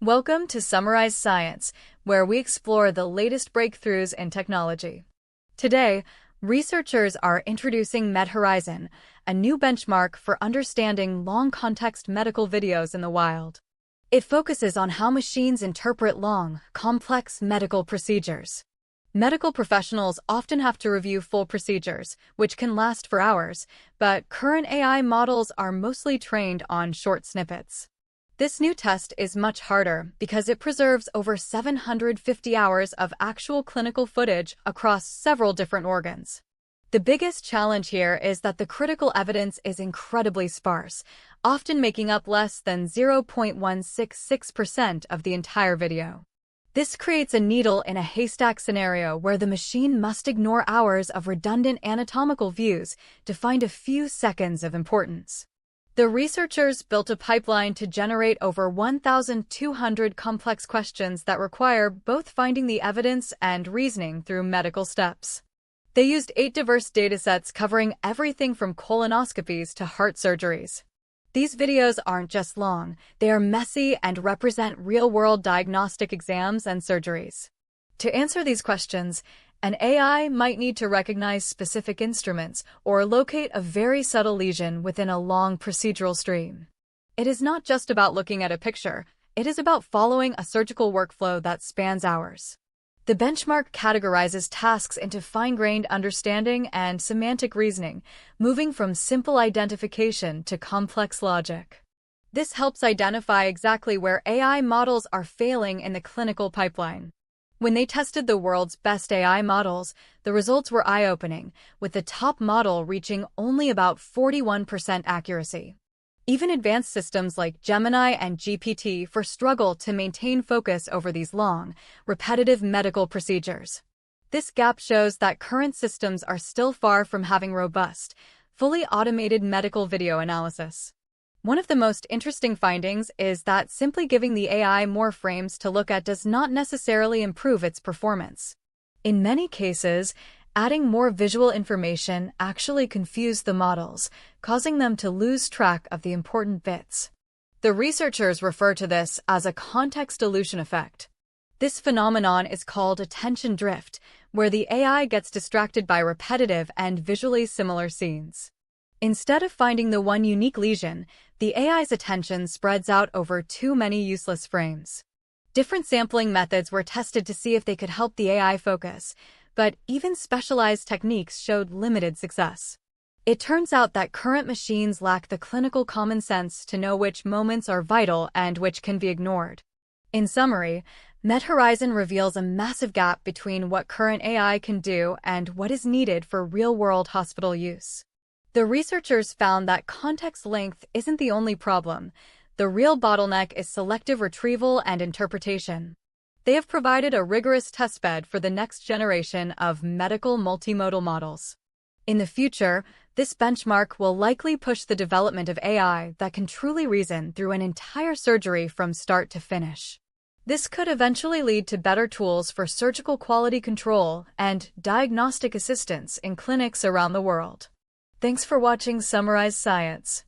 Welcome to Summarize Science, where we explore the latest breakthroughs in technology. Today, researchers are introducing MedHorizon, a new benchmark for understanding long-context medical videos in the wild. It focuses on how machines interpret long, complex medical procedures. Medical professionals often have to review full procedures, which can last for hours, but current AI models are mostly trained on short snippets. This new test is much harder because it preserves over 750 hours of actual clinical footage across several different organs. The biggest challenge here is that the critical evidence is incredibly sparse, often making up less than 0.166% of the entire video. This creates a needle in a haystack scenario where the machine must ignore hours of redundant anatomical views to find a few seconds of importance. The researchers built a pipeline to generate over 1,200 complex questions that require both finding the evidence and reasoning through medical steps. They used 8 diverse datasets covering everything from colonoscopies to heart surgeries. These videos aren't just long, they are messy and represent real-world diagnostic exams and surgeries. To answer these questions, an AI might need to recognize specific instruments or locate a very subtle lesion within a long procedural stream. It is not just about looking at a picture, it is about following a surgical workflow that spans hours. The benchmark categorizes tasks into fine-grained understanding and semantic reasoning, moving from simple identification to complex logic. This helps identify exactly where AI models are failing in the clinical pipeline. When they tested the world's best AI models, the results were eye-opening, with the top model reaching only about 41% accuracy. Even advanced systems like Gemini and GPT-4 struggle to maintain focus over these long, repetitive medical procedures. This gap shows that current systems are still far from having robust, fully automated medical video analysis. One of the most interesting findings is that simply giving the AI more frames to look at does not necessarily improve its performance. In many cases, adding more visual information actually confused the models, causing them to lose track of the important bits. The researchers refer to this as a context dilution effect. This phenomenon is called attention drift, where the AI gets distracted by repetitive and visually similar scenes. Instead of finding the one unique lesion, the AI's attention spreads out over too many useless frames. Different sampling methods were tested to see if they could help the AI focus, but even specialized techniques showed limited success. It turns out that current machines lack the clinical common sense to know which moments are vital and which can be ignored. In summary, MedHorizon reveals a massive gap between what current AI can do and what is needed for real-world hospital use. The researchers found that context length isn't the only problem. The real bottleneck is selective retrieval and interpretation. They have provided a rigorous testbed for the next generation of medical multimodal models. In the future, this benchmark will likely push the development of AI that can truly reason through an entire surgery from start to finish. This could eventually lead to better tools for surgical quality control and diagnostic assistance in clinics around the world. Thanks for watching Summarize Science.